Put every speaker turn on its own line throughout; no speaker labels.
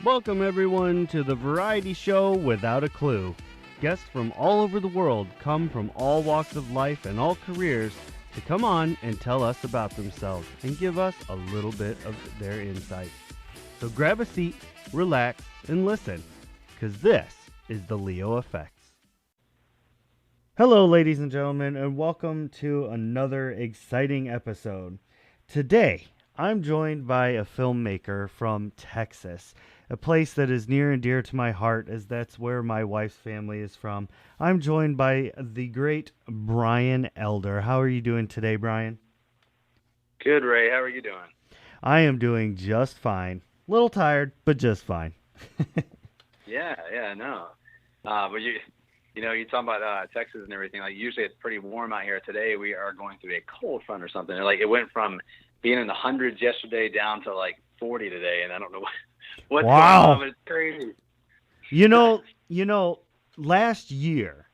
Welcome, everyone, to the variety show Without a Clue. Guests from all over the world come from all walks of life and all careers to come on and tell us about themselves and give us a little bit of their insight. So grab a seat, relax, and listen, because this is the Leo Effects. Hello, ladies and gentlemen, and welcome to another exciting episode. Today, I'm joined by a filmmaker from Texas, a place that is near and dear to my heart, as that's where my wife's family is from. I'm joined by the great Brian Elder. How are you doing today, Brian?
Good, Ray. How are you doing?
I am doing just fine. A little tired, but just fine.
Yeah, no. But you're talking about Texas and everything. Like usually it's pretty warm out here. Today we are going through a cold front or something. Like it went from being in the hundreds yesterday down to like 40 today, and I don't know what's going on,
Wow.
but it's crazy.
Last year,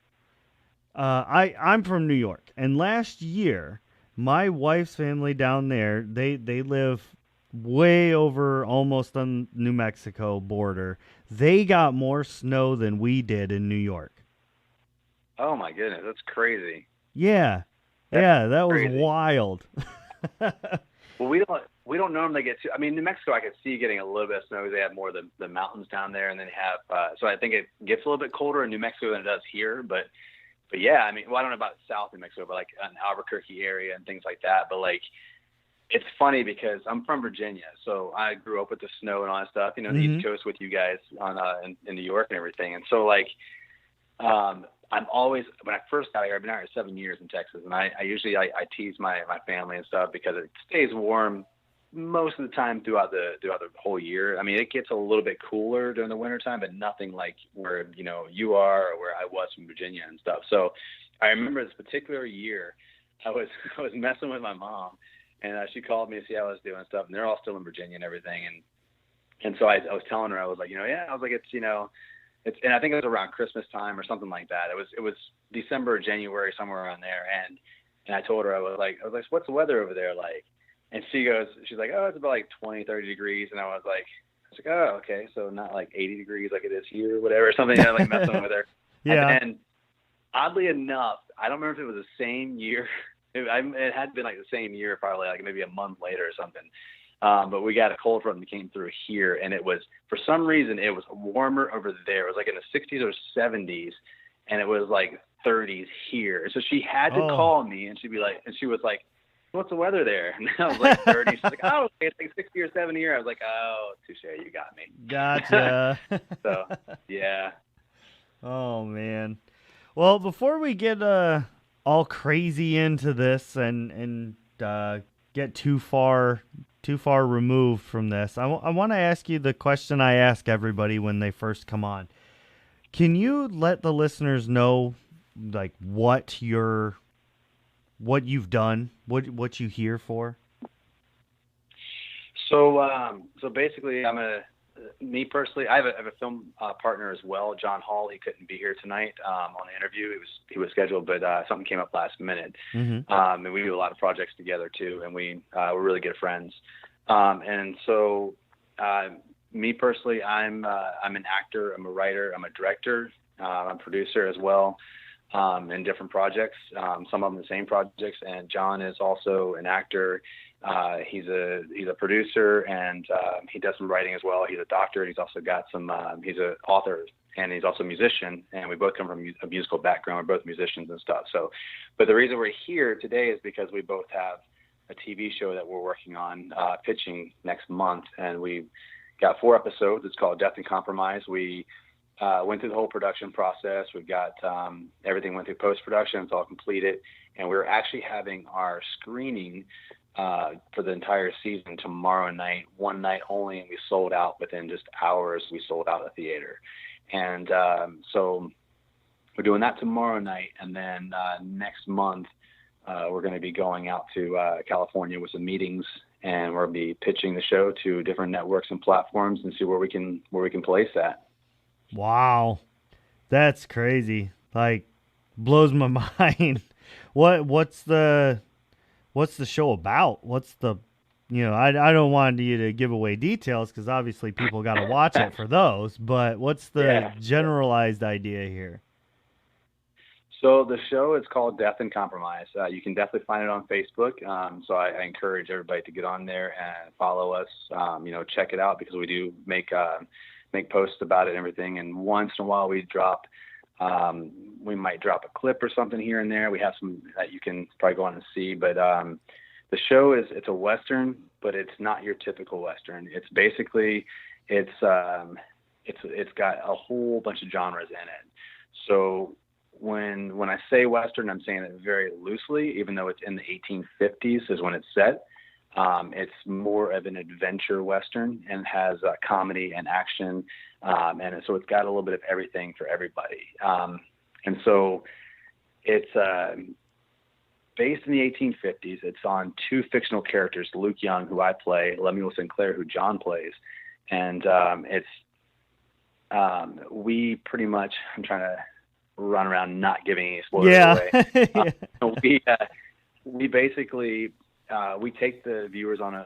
I'm from New York, and last year, my wife's family down there, they live way over almost on New Mexico border. They got more snow than we did in New York.
Oh my goodness, that's crazy.
Yeah,
That's
yeah, that was
crazy.
wild.
Well, we don't normally get to. I mean, New Mexico, I could see getting a little bit of snow. They have more of the mountains down there, and then they have. So I think it gets a little bit colder in New Mexico than it does here. But yeah, I mean, well, I don't know about South New Mexico, but like an Albuquerque area and things like that. But like, it's funny because I'm from Virginia, so I grew up with the snow and all that stuff. You know, the
Hmm.
East Coast with you guys on in New York and everything. And so like, I'm always when I first got here, I've been out here 7 years in Texas, and I usually I tease my family and stuff because it stays warm most of the time throughout the whole year. I mean, it gets a little bit cooler during the wintertime, but nothing like where you are or where I was in Virginia and stuff. So I remember this particular year, I was I was messing with my mom, and she called me to see how I was doing and stuff, and they're all still in Virginia and everything, and so I was telling her I was like, yeah, I was like it's and I think it was around Christmas time or something like that. It was December or January somewhere around there, and I told her I was like, what's the weather over there like? And she's like, oh, it's about like 20, 30 degrees. And I was like, oh, okay. So not like 80 degrees like it is here or whatever, something, like messing with her. And
Yeah.
then oddly enough, I don't remember if it was the same year. It had been like the same year, probably like maybe a month later or something. But we got a cold front that came through here, and it was, for some reason, it was warmer over there. It was like in the 60s or 70s, and it was like 30s here. So she had to
Oh,
call me, and she was like, what's the weather there? And I was like 30. She's like, oh, okay, it's like 60 or 70 here. I was like, oh, touche, you got me.
gotcha.
So, yeah.
Oh man. Well, before we get all crazy into this and get too far removed from this, I want to ask you the question I ask everybody when they first come on. Can you let the listeners know like what you've done, what you here for?
So basically, me personally, I have a film partner as well, John Hall. He couldn't be here tonight on the interview. He was scheduled, but something came up last minute.
Mm-hmm.
And we do a lot of projects together too, and we're really good friends. And so, me personally, I'm an actor, I'm a writer, I'm a director, I'm a producer as well. In different projects, some of them the same projects. And John is also an actor. He's a producer, and he does some writing as well. He's a doctor. He's also got some. He's an author, and he's also a musician. And we both come from a musical background. We're both musicians and stuff. So, but the reason we're here today is because we both have a TV show that we're working on, pitching next month, and we got 4 episodes. It's called Death and Compromise. We went through the whole production process. We've got everything went through post production. It's all completed, and we're actually having our screening for the entire season tomorrow night, one night only, and we sold out within just hours. We sold out a theater, and so we're doing that tomorrow night, and then next month we're going to be going out to California with some meetings, and we'll be pitching the show to different networks and platforms and see where we can place that.
Wow, that's crazy. Like, blows my mind. What's the show about? I don't want you to give away details because obviously people got to watch it for those. But what's the
Yeah.
generalized idea here?
So the show is called Death and Compromise. You can definitely find it on Facebook. So I encourage everybody to get on there and follow us. Check it out because we do make posts about it and everything. And once in a while we might drop a clip or something here and there. We have some that you can probably go on and see. But the show it's a Western, but it's not your typical Western. It's basically it's got a whole bunch of genres in it. So when I say Western, I'm saying it very loosely, even though it's in the 1850s is when it's set. It's more of an adventure Western and has comedy and action. So it's got a little bit of everything for everybody. And so it's based in the 1850s. It's on two fictional characters, Luke Young, who I play, Lemuel Sinclair, who John plays. And we pretty much, I'm trying to run around not giving any spoilers away. We basically we take the viewers on an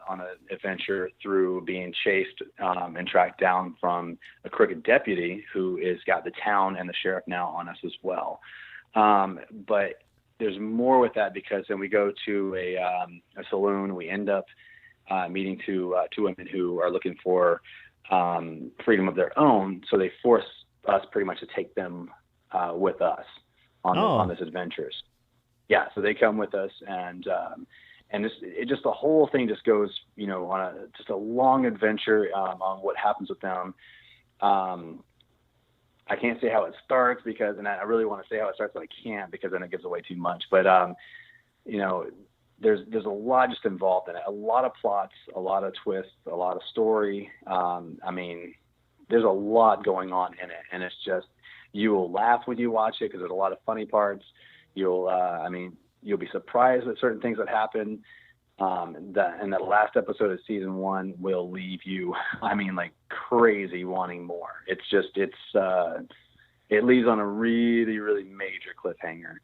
adventure through being chased and tracked down from a crooked deputy who is got the town and the sheriff now on us as well. But there's more with that because then we go to a saloon. We end up meeting two women who are looking for freedom of their own. So they force us pretty much to take them with us on this adventures. Yeah, so they come with us, and the whole thing just goes, on just a long adventure on what happens with them. I can't say how it starts and I really want to say how it starts, but I can't because then it gives away too much. But there's a lot just involved in it, a lot of plots, a lot of twists, a lot of story. There's a lot going on in it, and it's just. You will laugh when you watch it because there's a lot of funny parts. You'll be surprised at certain things that happen. And that last episode of season 1 will leave you, like crazy wanting more. It leaves on a really, really major cliffhanger.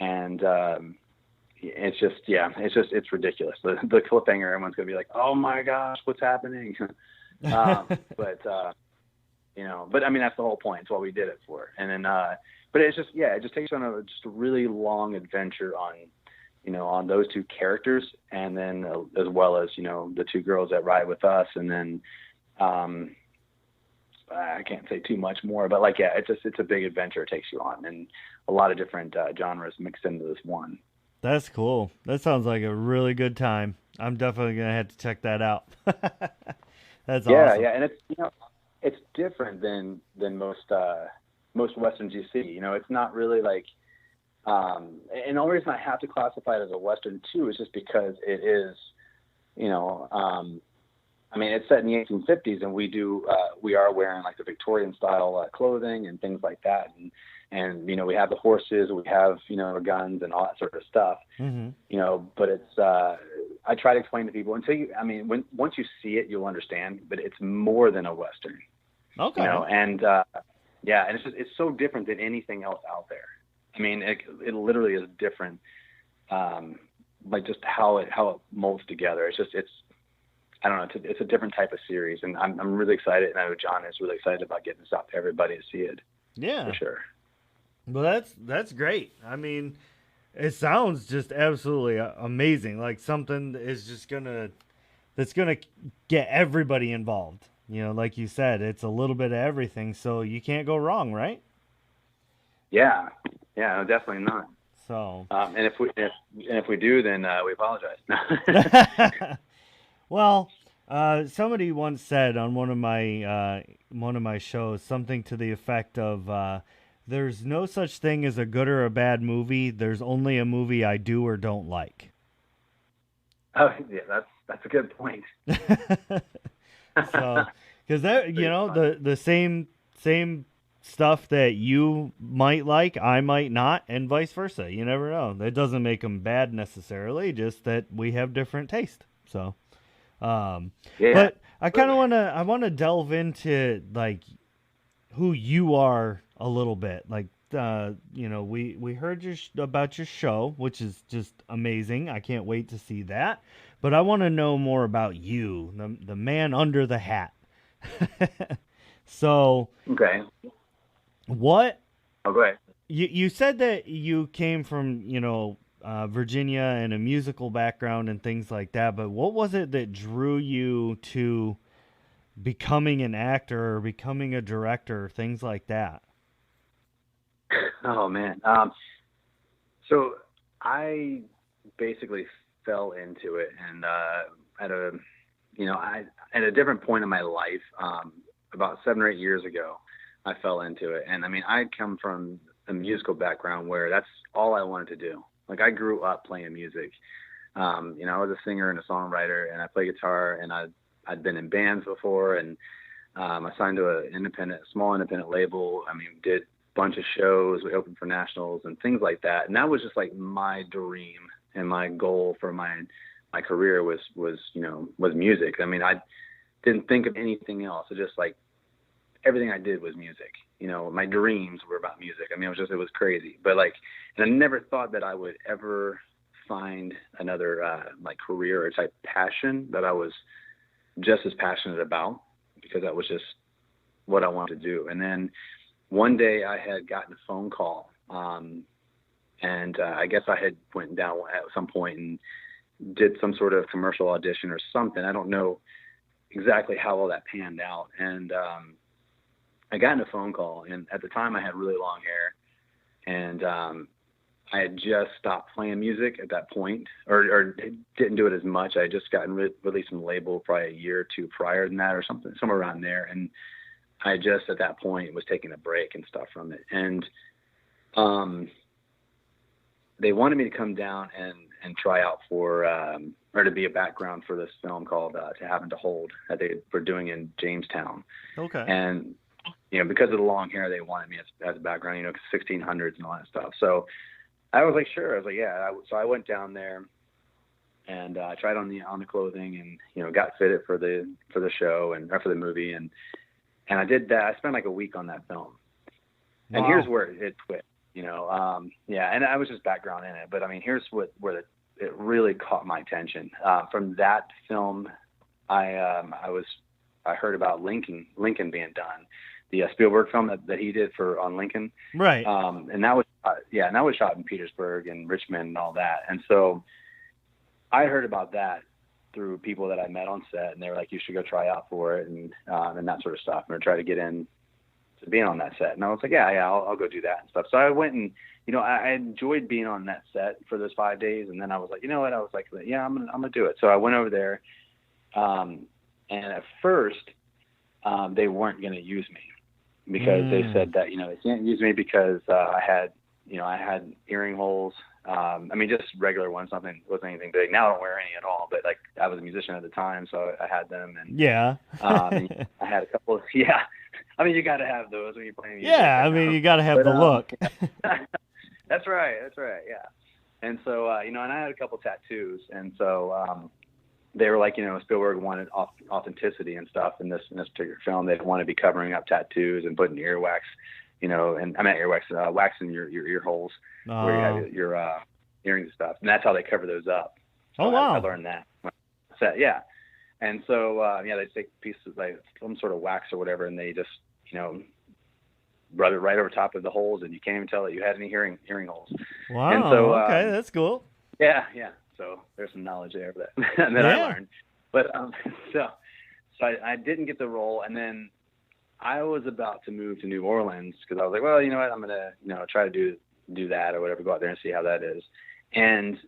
And it's ridiculous. The cliffhanger, everyone's going to be like, oh my gosh, what's happening? But that's the whole point. It's what we did it for. And then, but it just takes you on a really long adventure on those two characters. And then as well as, the two girls that ride with us. And then, I can't say too much more, but it's a big adventure it takes you on and a lot of different genres mixed into this one.
That's cool. That sounds like a really good time. I'm definitely going to have to check that out. That's awesome.
Yeah. And it's, it's different than most Westerns you see. It's not really like, and the only reason I have to classify it as a Western too is just because it is, it's set in the 1850s, and we are wearing like the Victorian style clothing and things like that, and we have the horses, we have the guns and all that sort of stuff.
Mm-hmm.
But it's I try to explain to people once you see it, you'll understand. But it's more than a Western.
Okay.
And it's so different than anything else out there. It literally is different. Just how it molds together. I don't know. It's a different type of series, and I'm really excited. And I know John is really excited about getting this out to everybody to see it.
Yeah,
for sure.
Well, that's great. It sounds just absolutely amazing. Like something that's gonna get everybody involved. Like you said, it's a little bit of everything, so you can't go wrong, right?
Yeah, no, definitely not.
So,
and if we do, then we apologize.
Well, somebody once said on one of my shows something to the effect of, "There's no such thing as a good or a bad movie. There's only a movie I do or don't like."
Oh, yeah, that's a good point.
So, because the same stuff that you might like, I might not, and vice versa. You never know. That doesn't make them bad necessarily. Just that we have different taste. So, but I kind of want to delve into like who you are a little bit. Like, we heard about your show, which is just amazing. I can't wait to see that. but I want to know more about you, the man under the hat. So,
Okay.
what
Oh, go ahead.
you said that you came from, Virginia and a musical background and things like that, but what was it that drew you to becoming an actor or becoming a director, things like that?
Oh man. So I basically fell into it, and at a, I at a different point in my life, about 7 or 8 years ago, I fell into it. And I mean, I come from a musical background where that's all I wanted to do. Like I grew up playing music. I was a singer and a songwriter, and I play guitar, and I'd been in bands before, and I signed to a small independent label. I mean, did a bunch of shows. We opened for nationals and things like that. And that was just like my dream and my goal for my career was music. I mean, I didn't think of anything else. It just like everything I did was music. My dreams were about music. I mean, it was crazy. But like, and I never thought that I would ever find another like career or type passion that I was just as passionate about, because that was just what I wanted to do. And then one day I had gotten a phone call, and I guess I had went down at some point and did some sort of commercial audition or something. I don't know exactly how all that panned out. And I got in a phone call, and at the time I had really long hair, and I had just stopped playing music at that point, or didn't do it as much. I had just gotten released from the label probably a year or two prior than that, or something, somewhere around there. And I just at that point was taking a break and stuff from it. And they wanted me to come down and try out for, or to be a background for this film called To Have and to Hold that they were doing in Jamestown.
Okay.
And, because of the long hair, they wanted me as a background, 1600s and all that stuff. So I was like, sure. I was like, yeah. So I went down there and I tried on the clothing and, got fitted for the show or for the movie. And I did that. I spent like a week on that film.
Wow.
And here's where it twit, yeah. And I was just background in it, but I mean, here's where it really caught my attention. From that film, I heard about Lincoln being done, the Spielberg film that he did on Lincoln.
Right.
And that was shot in Petersburg and Richmond and all that. And so I heard about that through people that I met on set, and they were like, you should go try out for it and that sort of stuff, and try to get in to being on that set. And I was like, yeah, I'll go do that and stuff. So I went and, I enjoyed being on that set for those 5 days. And then I was like, you know what? I was like, yeah, I'm going to do it. So I went over there. And at first, they weren't going to use me because they said that, they can't use me because I had earring holes. I mean, just regular ones, wasn't anything big. Now I don't wear any at all, but like I was a musician at the time, so I had them. And
yeah,
I had a couple. Yeah, I mean, you got to have those when you're playing music.
Yeah, I mean, you got to have the look.
That's right. Yeah. And so, and I had a couple tattoos, and so they were like, Spielberg wanted authenticity and stuff in this particular film. They didn't want to be covering up tattoos and putting earwax. And I meant earwax, wax in your ear holes where you have your earrings and stuff. And that's how they cover those up. So
oh, wow.
I learned that. Yeah. And so, they take pieces like some sort of wax or whatever, and they just, rub it right over top of the holes, and you can't even tell that you had any hearing holes.
Wow.
And so,
okay, that's cool.
Yeah. So there's some knowledge there that I learned. But so I didn't get the role, and then I was about to move to New Orleans because I was like, well, you know what, I'm gonna try to do that or whatever, go out there and see how that is. And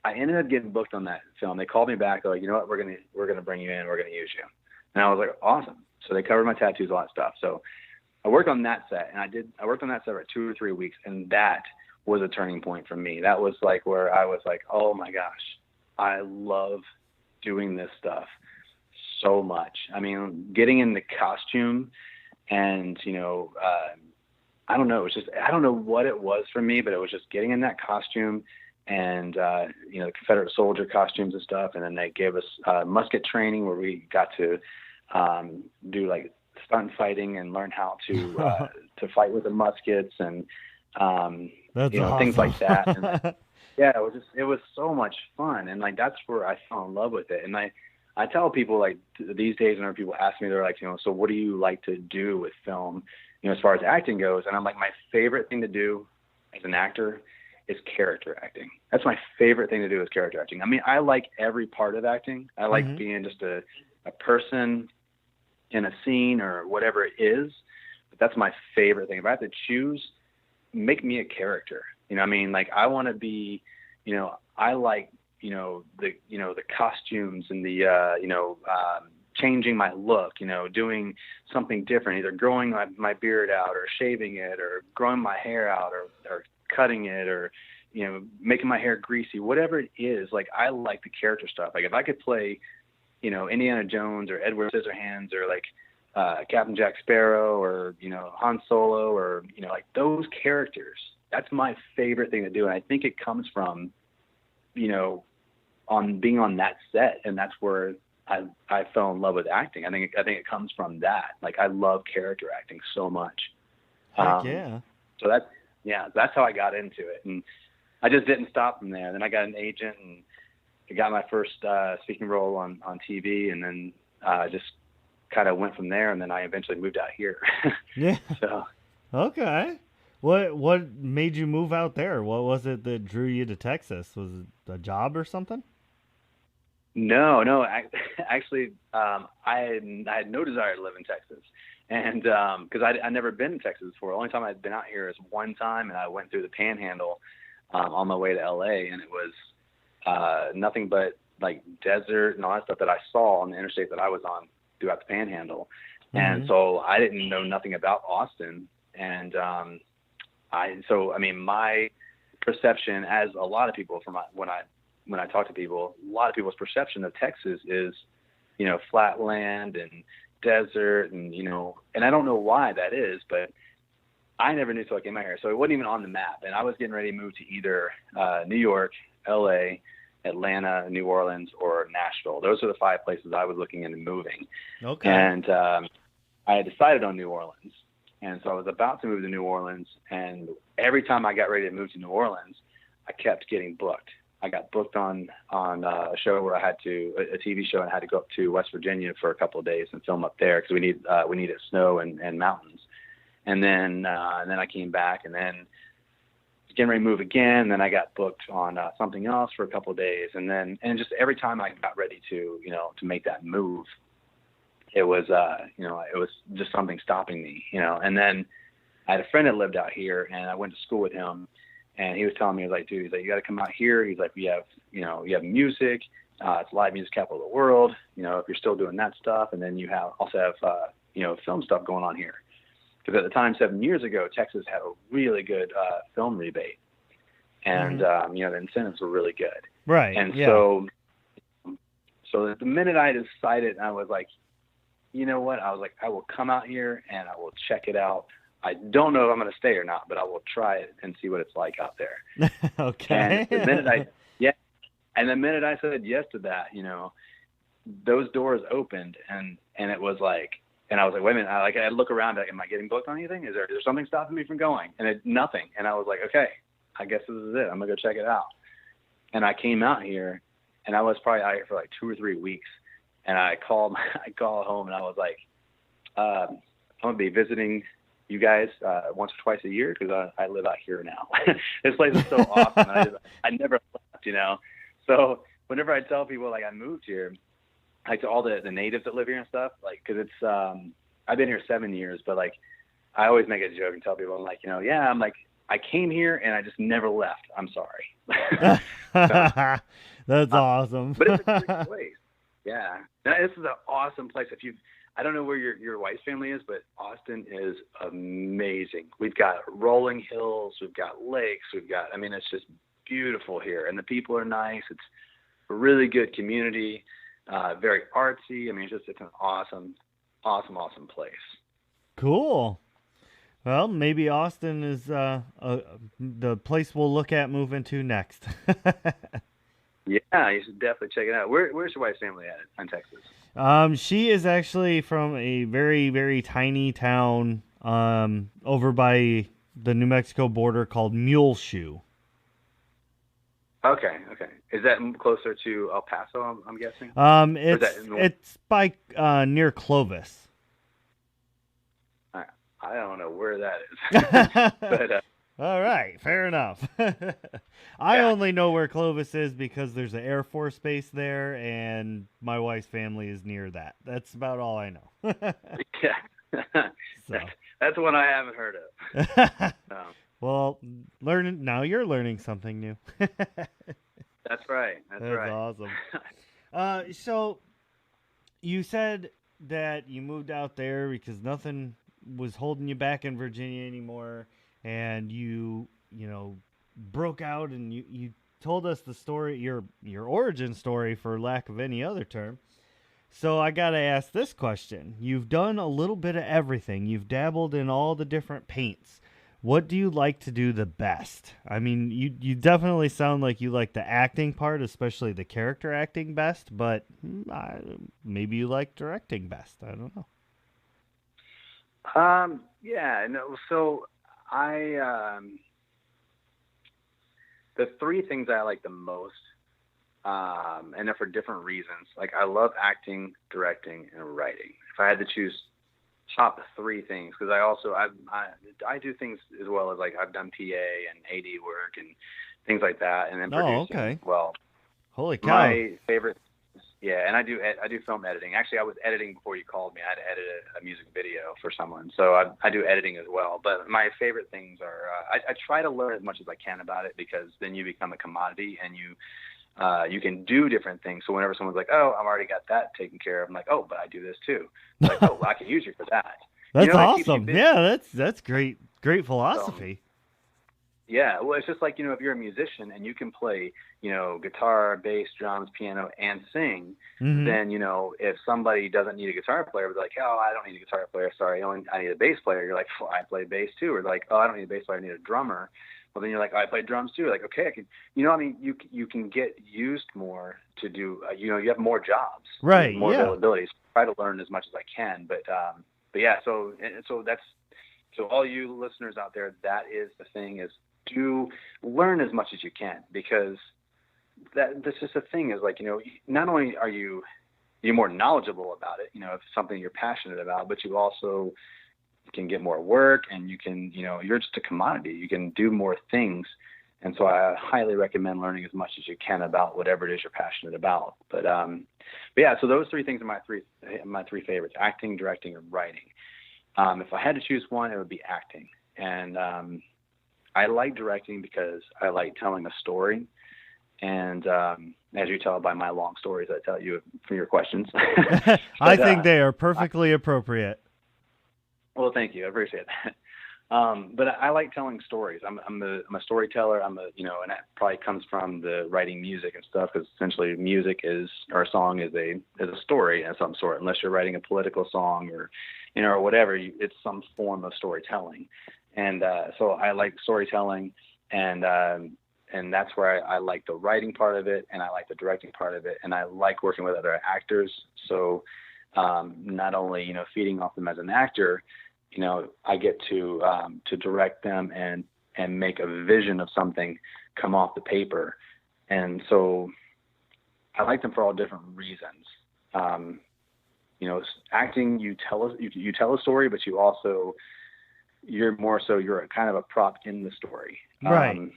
I ended up getting booked on that film. They called me back. They're like, you know what, we're gonna bring you in. We're gonna use you. And I was like, awesome. So they covered my tattoos, all that stuff. So I worked on that set, and I worked on that set for 2 or 3 weeks, and that was a turning point for me. That was like where I was like, oh my gosh, I love doing this stuff so much. I mean, getting in the costume and, I don't know, it was just, I don't know what it was for me, but it was just getting in that costume and, the Confederate soldier costumes and stuff. And then they gave us musket training where we got to do like stunt fighting and learn how to fight with the muskets and,
That's awesome.
things like that. And, Yeah, it was so much fun, and like that's where I fell in love with it. And I tell people like these days whenever people ask me, they're like, so what do you like to do with film, as far as acting goes? And I'm like, my favorite thing to do as an actor is character acting. That's my favorite thing to do is character acting. I mean, I like every part of acting. I like being just a person in a scene or whatever it is, but that's my favorite thing. If I have to choose, make me a character. I mean, like I want to be, I like, the costumes and the, changing my look, doing something different, either growing my beard out or shaving it or growing my hair out or cutting it or, making my hair greasy, whatever it is. Like, I like the character stuff. Like if I could play, Indiana Jones or Edward Scissorhands or like, Captain Jack Sparrow or, Han Solo or, like those characters, that's my favorite thing to do. And I think it comes from, on being on that set. And that's where I fell in love with acting. I think it comes from that. Like I love character acting so much.
Yeah.
So that's how I got into it. And I just didn't stop from there. Then I got an agent and I got my first speaking role on TV. And then just kind of went from there. And then I eventually moved out here.
Yeah.
So.
Okay. What made you move out there? What was it that drew you to Texas? Was it a job or something?
No. Actually, I had no desire to live in Texas, and because I'd never been in Texas before. The only time I'd been out here is one time, and I went through the Panhandle on my way to LA, and it was nothing but like desert and all that stuff that I saw on the interstate that I was on throughout the Panhandle, and so I didn't know nothing about Austin, and my perception, as a lot of people when I talk to people, a lot of people's perception of Texas is, flat land and desert and, and I don't know why that is, but I never knew till I came out here. So it wasn't even on the map. And I was getting ready to move to either New York, LA, Atlanta, New Orleans, or Nashville. Those are the 5 places I was looking into moving.
Okay.
And I had decided on New Orleans. And so I was about to move to New Orleans. And every time I got ready to move to New Orleans, I kept getting booked. I got booked on a show where I had a TV show, and I had to go up to West Virginia for a couple of days and film up there because we needed snow and mountains. And then I came back, and then getting ready to move again. And then I got booked on something else for a couple of days, and just every time I got ready to make that move, it was just something stopping me, And then I had a friend that lived out here, and I went to school with him. And he was telling me, he was like, dude, you got to come out here. He's like, you have music. It's live music capital of the world. If you're still doing that stuff. And then you also have film stuff going on here. Because at the time, 7 years ago, Texas had a really good film rebate. And, the incentives were really good.
Right.
And
yeah.
so the minute I decided, I was like, you know what? I was like, I will come out here and I will check it out. I don't know if I'm going to stay or not, but I will try it and see what it's like out there.
Okay.
And the minute I said yes to that, those doors opened and it was like, and I was like, wait a minute. I look around, like, am I getting booked on anything? Is there something stopping me from going? And nothing. And I was like, okay, I guess this is it. I'm gonna go check it out. And I came out here, and I was probably out here for like 2 or 3 weeks. And I called home, and I was like, I'm gonna be visiting you guys once or twice a year because I live out here now. This place is so awesome. I never left, So whenever I tell people like I moved here, like to all the natives that live here and stuff, like because it's I've been here 7 years, but like I always make a joke and tell people I'm like, I'm like I came here and I just never left. I'm sorry.
That's awesome.
But it's a great place. Yeah, this is an awesome place. I don't know where your wife's family is, but Austin is amazing. We've got rolling hills, we've got lakes, it's just beautiful here. And the people are nice. It's a really good community, very artsy. It's an awesome place.
Cool. Well, maybe Austin is the place we'll look at moving to next.
Yeah, you should definitely check it out. Where's your wife's family at in Texas?
She is actually from a very, very tiny town over by the New Mexico border called Muleshoe.
Okay, okay. Is that closer to El Paso? I'm guessing. Or is that in
It's by near Clovis.
I don't know where that is, but
All right, fair enough. I
yeah.
only know where Clovis is because there's an Air Force base there, and my wife's family is near that. That's about all I know.
Yeah.
So.
That's one I haven't heard of.
Well, now you're learning something new.
That's right. That's right.
Awesome. So you said that you moved out there because nothing was holding you back in Virginia anymore, and you broke out, and you told us the story, your origin story, for lack of any other term. So I got to ask this question. You've done a little bit of everything. You've dabbled in all the different paints. What do you like to do the best? I mean, you definitely sound like you like the acting part, especially the character acting best, but maybe you like directing best. I don't know.
Yeah, no, so the three things I like the most, and they're for different reasons. Like, I love acting, directing, and writing. If I had to choose top three things, because I do things as well, as like I've done PA and AD work and things like that, and then producing.
Okay.
Well,
holy cow!
My favorite, yeah, and I do film editing. Actually, I was editing before you called me. I had to edit a music video for someone, so I do editing as well. But my favorite things are I try to learn as much as I can about it, because then you become a commodity, and you can do different things. So whenever someone's like, "Oh, I've already got that taken care of," I'm like, "Oh, but I do this too." Like, "Oh, well, I can use you for that."
That's awesome. Yeah, that's great philosophy.
Yeah, well, it's just like, if you're a musician and you can play, guitar, bass, drums, piano, and sing, then, if somebody doesn't need a guitar player, but like, "Oh, I don't need a guitar player. Sorry, I need a bass player." You're like, "Well, I play bass too." Or like, "Oh, I don't need a bass player. I need a drummer." Well, then you're like, "Oh, I play drums too." Like, okay, I can, you can get used more to do, you have more jobs,
right?
More availability. So try to learn as much as I can, but yeah, so all you listeners out there, that is the thing, is to learn as much as you can, because that's just the thing, is like, not only are you're more knowledgeable about it, if it's something you're passionate about, but you also can get more work, and you can, you're just a commodity. You can do more things. And so I highly recommend learning as much as you can about whatever it is you're passionate about. But yeah, so those three things are my three favorites: acting, directing, and writing. If I had to choose one, it would be acting. And I like directing because I like telling a story. And as you tell by my long stories I tell you from your questions. But,
I think they are perfectly appropriate.
Well, thank you. I appreciate that. But I like telling stories. I'm a storyteller. And that probably comes from the writing music and stuff, because essentially music or a song is a story of some sort, unless you're writing a political song or, or whatever. It's some form of storytelling. And so I like storytelling, and that's where I like the writing part of it, and I like the directing part of it, and I like working with other actors. So not only, feeding off them as an actor, I get to direct them and make a vision of something come off the paper. And so I like them for all different reasons. Acting, you tell a story, but you're more so, you're a kind of a prop in the story.
Right.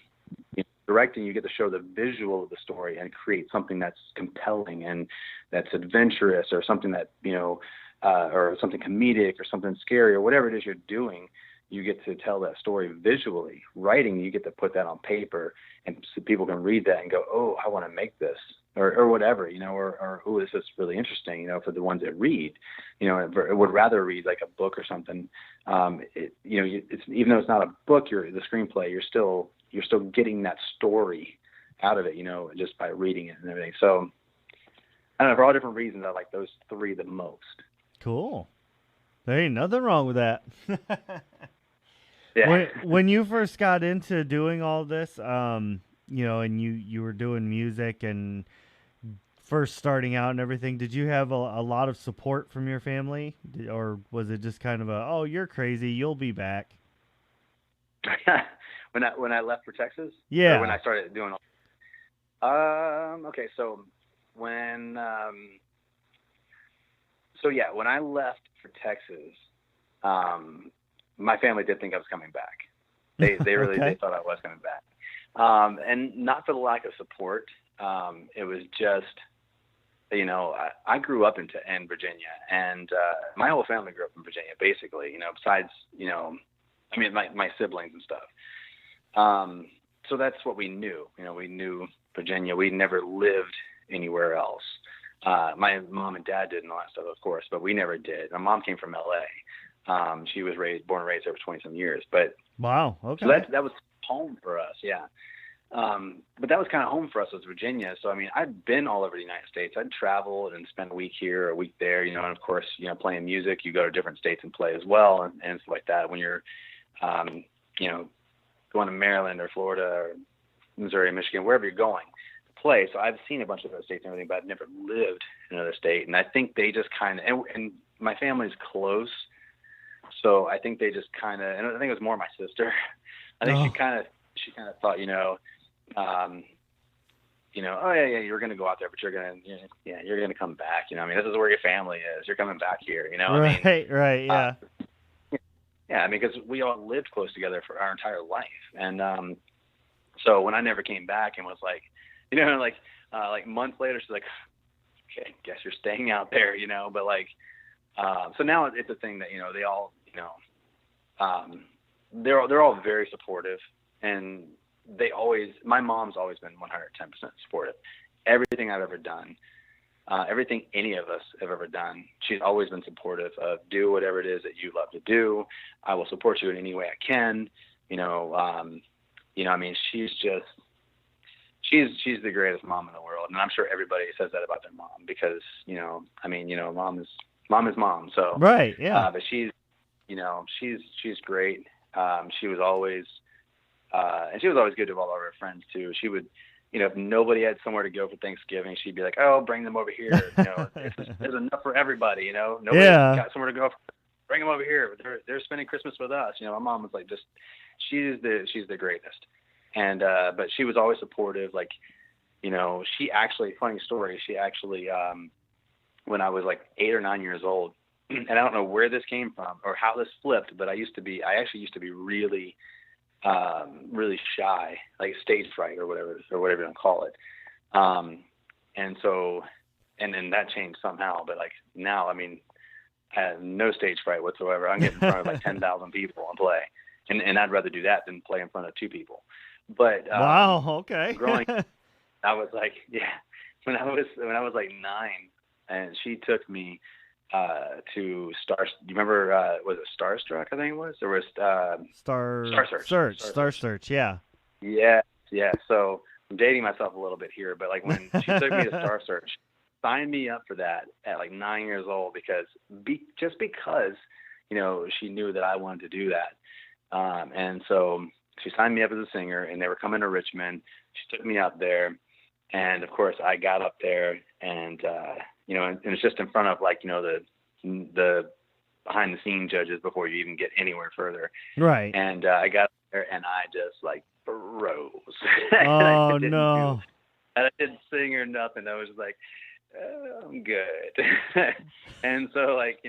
Directing, you get to show the visual of the story and create something that's compelling and that's adventurous, or something that, or something comedic or something scary, or whatever it is you're doing. You get to tell that story visually. Writing, you get to put that on paper, and so people can read that and go, "Oh, I want to make this," or whatever, or "Oh, this is really interesting," for the ones that read, would rather read like a book or something. It's, even though it's not a book, the screenplay, you're still getting that story out of it, just by reading it and everything. So I don't know, for all different reasons, I like those three the most.
Cool. There ain't nothing wrong with that.
Yeah.
When you first got into doing all this, and you were doing music and first starting out and everything, did you have a lot of support from your family, or was it just kind of "Oh, you're crazy, you'll be back"?
When I left for Texas?
Yeah.
Or when I started doing all... Okay, so when when I left for Texas, my family did think I was coming back. They really
Okay.
they thought I was coming back, and not for the lack of support. It was just, I grew up in Virginia, and my whole family grew up in Virginia, basically. Besides, I mean, my siblings and stuff. So that's what we knew. We knew Virginia. We never lived anywhere else. My mom and dad did and all that stuff, of course, but we never did. My mom came from LA. She was born and raised there for 20 some years, but
Wow.
so
Okay.
that was home for us. Yeah. But that was kind of home for us was Virginia. So, I mean, I'd been all over the United States. I'd traveled and spent a week here, a week there, and of course, playing music, you go to different states and play as well. And stuff like that. When you're, you know, going to Maryland or Florida or Missouri, Michigan, wherever you're going to play. So I've seen a bunch of those states and everything, but I've never lived in another state. And I think they just kind of, and my family's close. So I think they just kind of, and I think it was more my sister. I think she
Oh.
kind of thought, oh yeah, you're going to go out there, but you're going to, you're going to come back. I mean, this is where your family is. You're coming back here. I mean,
Right. Right.
uh,
Yeah.
yeah, I mean, because we all lived close together for our entire life, and so when I never came back and was like, like months later, she's like, okay, guess you're staying out there, but like, so now it's a thing that they all, they're all very supportive, and my mom's always been 110% supportive. Everything I've ever done, everything any of us have ever done, she's always been supportive of. Do whatever it is that you love to do. I will support you in any way I can. I mean, she's the greatest mom in the world, and I'm sure everybody says that about their mom because I mean, mom is mom. So
Right. Yeah.
but she's great. She was always and she was always good to all of her friends too. She would, if nobody had somewhere to go for Thanksgiving, she'd be like, "Oh, bring them over here. There's enough for everybody. Nobody's
Yeah.
got somewhere to go. Bring them over here. They're spending Christmas with us." My mom was like, she's the greatest. And but she was always supportive. Like, she actually, funny story. She actually, when I was like 8 or 9 years old, and I don't know where this came from or how this flipped, but I actually used to be really really shy, like stage fright or whatever you want to call it. And so, and then that changed somehow, but like now, I mean, I have no stage fright whatsoever. I'm getting in front of like 10,000 people and play. And I'd rather do that than play in front of 2 people. But,
Wow. Okay.
growing, I was like, when I was like 9 and she took me, to Star. Do you remember? Was it Starstruck? I think it was. There was Star Search.
Star Search. Yeah.
Yeah, yeah. So I'm dating myself a little bit here, but like when she took me to Star Search, signed me up for that at like 9 years old because she knew that I wanted to do that, and so she signed me up as a singer, and they were coming to Richmond. She took me up there, and of course I got up there, and and it's just in front of like the behind the scene judges before you even get anywhere further.
Right.
And I got there and I just like froze.
Oh no.
And I didn't sing or nothing. I was like, I'm good. And so like,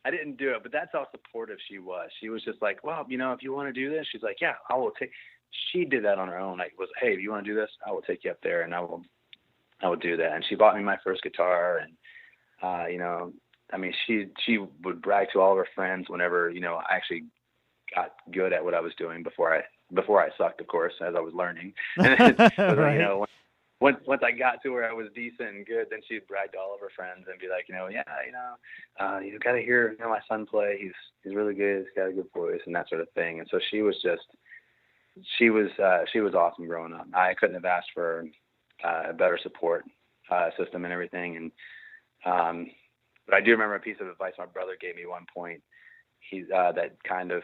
I didn't do it, but that's how supportive she was. She was just like, well, if you want to do this, she's like, yeah, I will take. She did that on her own. Like, hey, if you want to do this, I will take you up there, and I will do that. And she bought me my first guitar, and I mean, she would brag to all of her friends whenever I actually got good at what I was doing before I sucked, of course, as I was learning. And
Right.
once I got to where I was decent and good, then she'd brag to all of her friends and be like, you got to hear my son play. He's really good. He's got a good voice and that sort of thing. And so she was awesome growing up. I couldn't have asked for a better support system and everything. And but I do remember a piece of advice my brother gave me one point. That kind of,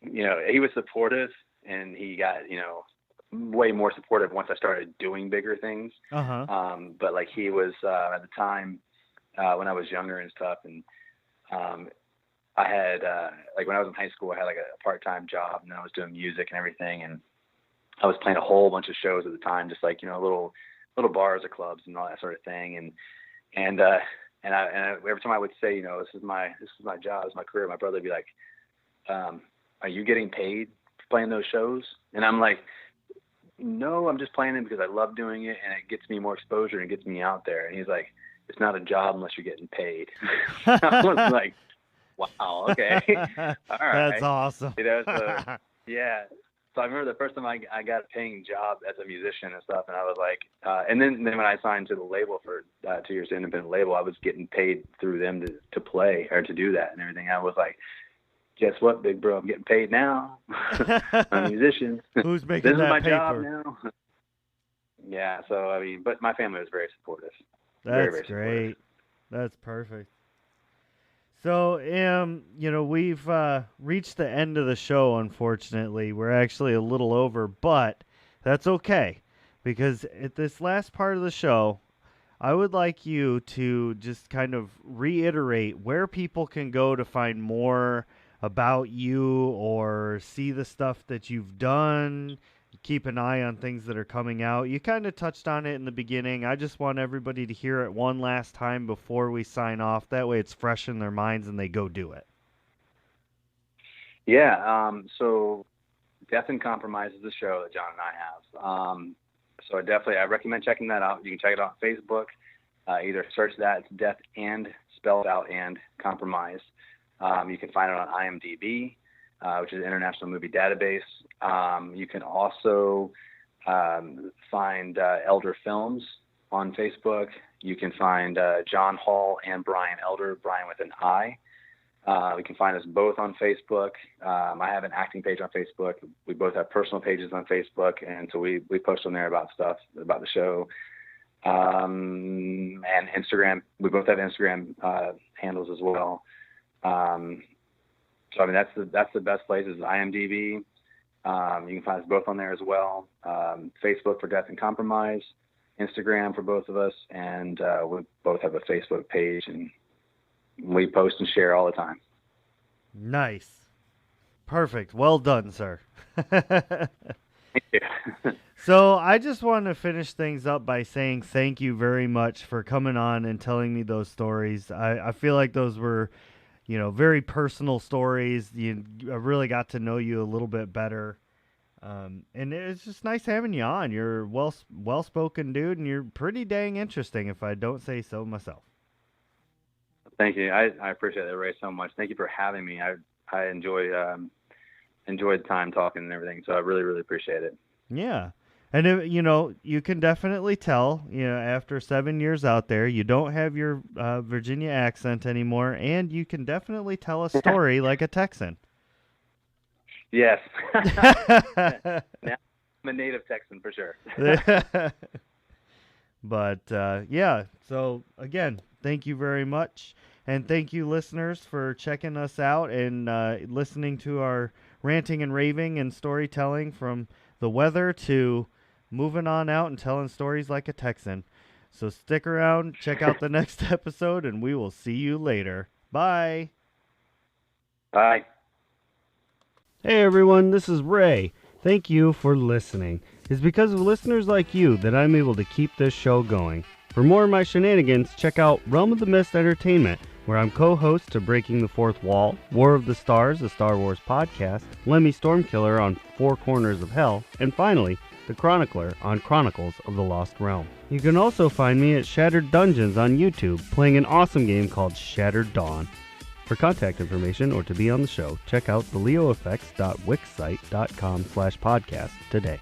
he was supportive, and he got, way more supportive once I started doing bigger things.
Uh-huh.
But like he was at the time when I was younger and stuff, and I had like when I was in high school, I had like a part-time job, and I was doing music and everything, and I was playing a whole bunch of shows at the time, just like little little bars or clubs and all that sort of thing. And I every time I would say, this is my job, this is my career, my brother would be like, are you getting paid for playing those shows? And I'm like, no, I'm just playing it because I love doing it, and it gets me more exposure and gets me out there. And he's like, it's not a job unless you're getting paid. I was like, wow, okay. All right.
That's awesome.
So, yeah. So I remember the first time I got a paying job as a musician and stuff, and I was like, and then when I signed to the label for 2 years, the independent label, I was getting paid through them to play or to do that and everything. I was like, guess what, big bro? I'm getting paid now. I'm a musician.
Who's making
this
that
is my
paper?
job now. Yeah. So I mean, but my family was very supportive.
That's
very, very
great.
supportive.
That's perfect. So, we've reached the end of the show, unfortunately. We're actually a little over, but that's okay. Because at this last part of the show, I would like you to just kind of reiterate where people can go to find more about you or see the stuff that you've done, keep an eye on things that are coming out. You kind of touched on it in the beginning. I just want everybody to hear it one last time before we sign off. That way it's fresh in their minds and they go do it.
Yeah. So Death and Compromise is the show that John and I have. So I recommend checking that out. You can check it out on Facebook. Either search that. It's Death and spelled out and Compromise. You can find it on IMDb, which is International Movie Database. You can also find Elder Films on Facebook. You can find John Hall and Brian Elder, Brian with an I. You can find us both on Facebook. I have an acting page on Facebook. We both have personal pages on Facebook, and so we post on there about stuff, about the show. And Instagram. We both have Instagram handles as well. So I mean, that's the best places. IMDb. You can find us both on there as well. Facebook for Death and Compromise, Instagram for both of us, and we both have a Facebook page, and we post and share all the time.
Nice. Perfect. Well done, sir.
Thank you.
So I just want to finish things up by saying thank you very much for coming on and telling me those stories. I feel like those were, very personal stories. I really got to know you a little bit better. And it's just nice having you on. You're a well-spoken dude, and you're pretty dang interesting, if I don't say so myself.
Thank you. I appreciate that, Ray, so much. Thank you for having me. I enjoyed the time talking and everything, so I really, really appreciate it.
Yeah. And, you can definitely tell, after 7 years out there, you don't have your Virginia accent anymore, and you can definitely tell a story like a Texan.
Yes. Now I'm a native Texan for sure.
But, yeah, so, again, thank you very much. And thank you, listeners, for checking us out and listening to our ranting and raving and storytelling from the weather to moving on out and telling stories like a Texan. So stick around, check out the next episode, and we will see you later. Bye.
Bye.
Hey everyone, this is Ray. Thank you for listening. It's because of listeners like you that I'm able to keep this show going. For more of my shenanigans, check out Realm of the Mist Entertainment, where I'm co-host to Breaking the Fourth Wall, War of the Stars, a Star Wars podcast, Lemmy Stormkiller on Four Corners of Hell, and finally, The Chronicler on Chronicles of the Lost Realm. You can also find me at Shattered Dungeons on YouTube, playing an awesome game called Shattered Dawn. For contact information or to be on the show, check out theleoeffects.wixsite.com/podcast today.